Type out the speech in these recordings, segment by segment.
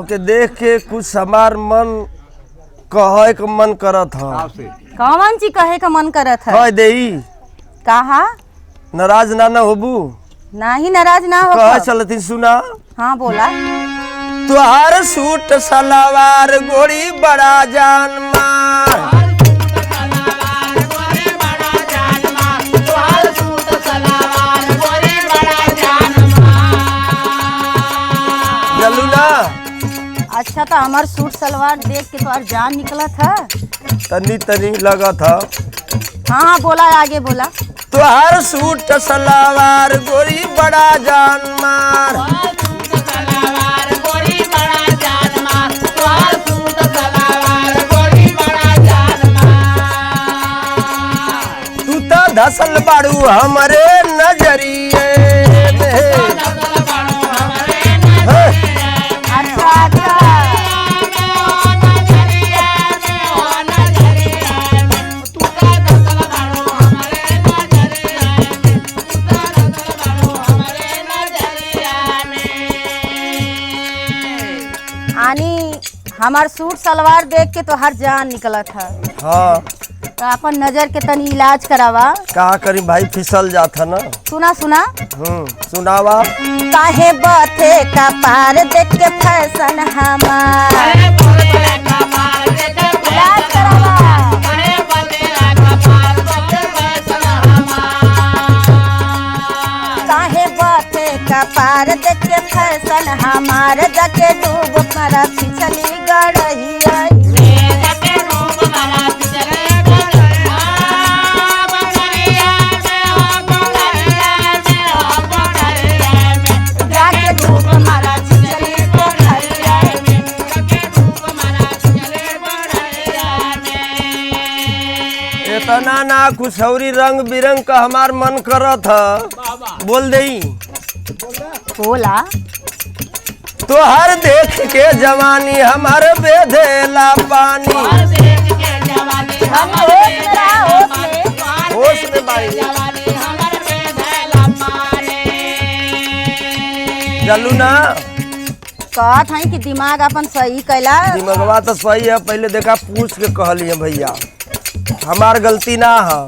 तोके देख के कुछ हमार मन कहे के मन करत ह। कौन चीज कहे का मन करत है? कह देई कहा? नाराज ना होबू? नहीं नाराज ना हो। कह चलती सुना। हाँ बोला। तुहार सूट सलवार गोरी बड़ा जान मार। चलू ना। अच्छा तो हमार सूट सलवार देख के तो जान निकला था। तनी तनी लगा था। हाँ हाँ बोला, आगे बोला। तुहार सूट सलवार गोरी बड़ा जान मार। तू तो धसल बाड़ू हमारे नजरिए में। अच्छा अच्छा। आनी हमार सूट सलवार देख के तो हर जान निकला था। हाँ तो अपन नजर के तनी इलाज करावा। का करी भाई, फिसल जाता ना। सुना सुना। सुनावा। काहे बाथे का पार देख के फैशन हमार इलाज करावा। काहे बाथे का पार देख के फैशन हमार जाके डूब मरा पिछली गड़हिया। इतना ना कुछ औरी रंग बिरंग का हमार मन करत ह। बोल दई। बोला। तो हर देख के जवानी हमार बेधेला पानी। होश में बाई। चलू ना। कहत हई कि दिमाग अपन सही कैला। दिमागवा तो सही है, पहले देखा पूछ के कहली है भैया, हमार गलती ना है।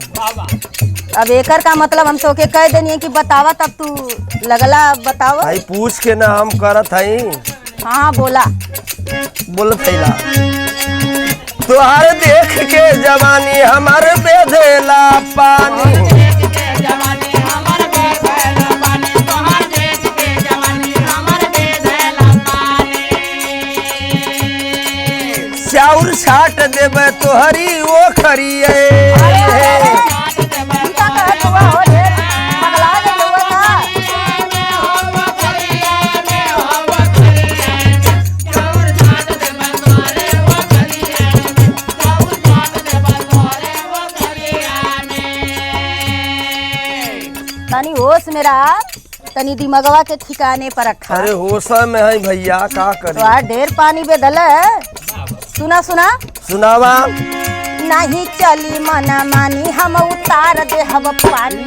अब एकर का मतलब हम तो के कह देनी है कि बतावा, तब तू लगला बतावा। भाई पूछ के ना हम करत हई। हाँ बोला। बोलत हैला। तुहार देख के जवानी हमार बेधेला पानी। चाउर छाट देबे तोहरी वो खरिए। तनी होश में रहा, तनी दिमगवा के ठिकाने पर रखा। अरे होश में है भैया, का करी। तो ढेर पानी बेदल है। सुना सुना। सुनावा। नहीं चली मना मानी हम उतार दे हब पानी।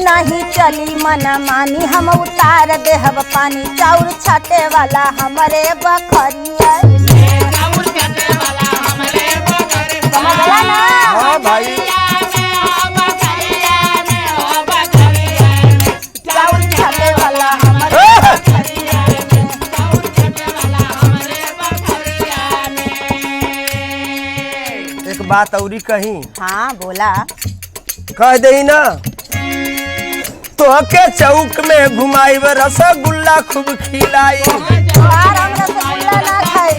नहीं चली मना मानी हम उतार दे हब पानी। चाउर छाटे वाला हमारे बखरिया। समझला ना? हाँ भाई। एक बात औरी कही। हाँ बोला। कह दई ना। तोहके चौक में घुमाई रसगुल्ला खूब खिलाई। हम रसगुल्ला ना खाई।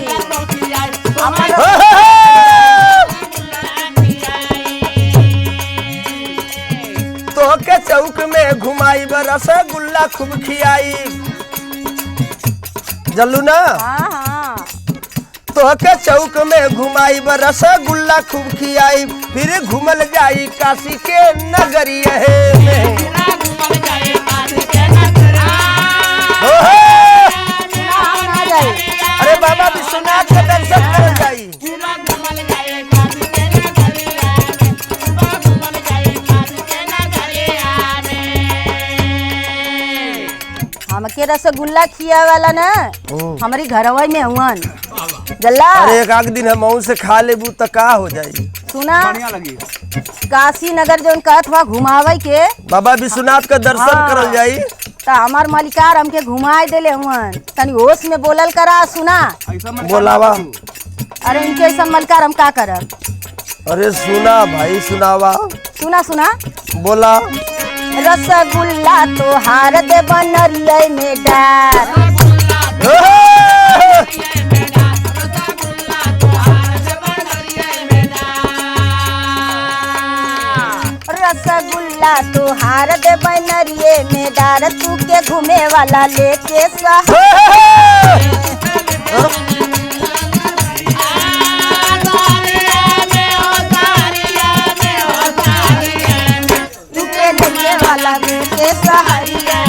तोहके चौक में घुमाई रसगुल्ला खूब खियाई। जल्लू ना। हाँ हाँ। तोहके चौक में घुमाई रसगुल्ला खूब खियाई। फिर घूमल जाई काशी के नगरिया में। अरे बाबा विश्वनाथ के दर्शन कर जाई। हमके रसगुल्ला खिया वाला ना हमारी घरवा में हुआन जल्ला। अरे एक आध दिन हम से खा लेबू तो का हो जाई। सुना काशी नगर जो कहत हुआ घुमावे के बाबा विश्वनाथ का दर्शन हाँ। करल जाई। तो हमार मालिकार हमके घुमाए देले हुआन तनी होश में बोलल करा। सुना बोलावा। अरे इनके ऐसा मालिकार हम का करब। अरे सुना भाई सुनावा। सुना सुना बोला। रसगुल्ला तो हार दे बनरिया में डार। रसगुल्ला तो हार दे बनरिये में डार तू के घूमे वाला लेके लेके वाला लेके सहरिया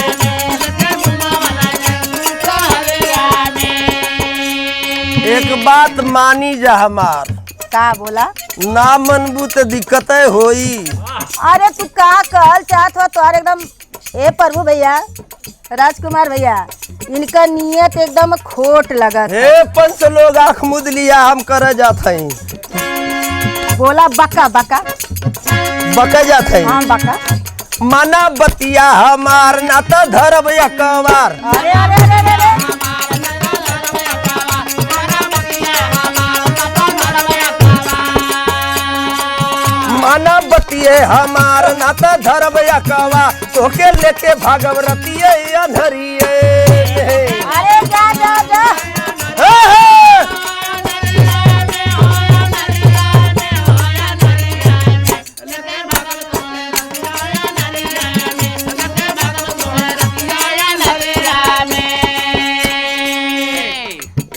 एक बात मानी जा हमार का बोला ना मनबू तो दिक्कत होई। अरे तू का कहल चाहत हो तोहर एकदम ए प्रभु भैया राजकुमार भैया इनका नियत एकदम खोट लगत है। हे पंच लोग आँख मुद लिया हम करे जात हई। बोला बका बका बके जात हई। हाँ बका। मना बतिया हमार ना तो धरब एकबार। अरे अरे अरे अरे मना बतिये हमार ना तो धरब एकवा तोके लेके भागव रतिये अंधरिये। अरे जा जा जा। हे हे।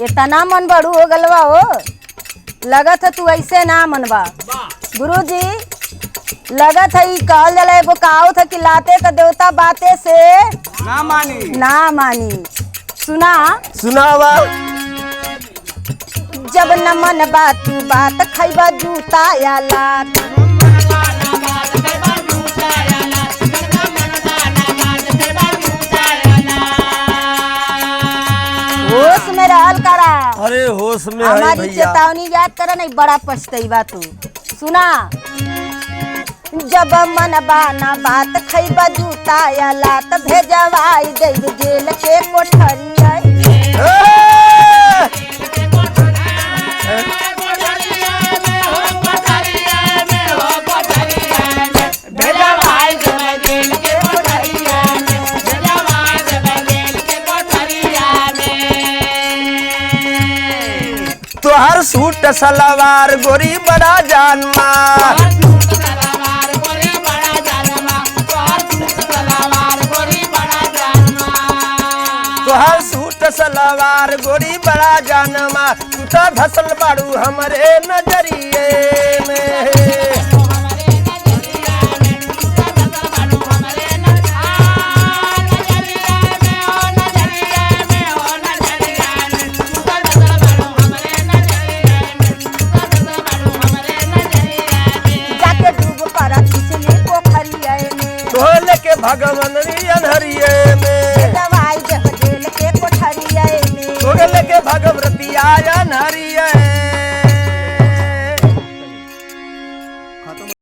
इतना मन बड़ू हो गलवा हो लगत है तू ऐसे ना मनवा। गुरुजी लगत है कहल जला एगो कहावत है कि लाते का देवता बाते से ना मानी। सुना सुनावा। जब न मन बात तू बात खैबा जूता या लात। होश में रहल करा। अरे होश में है हमारी भैया। चेतावनी याद करा नहीं बड़ा पछतैबा तू। सुना जब मन बाना बात खैबा जूता या लात भेजवाई देव जेल के कोठरिया। तोहर सूट सलवार गोरी बड़ा जानमा। तोहर सूट सलवार गोरी बड़ा जानमा तू तो धसल बाड़ू हमरे नजरिए में। जाके डूब पड़ा पिछली पोखरिया में। ढोल के भगवन अंधरिए में।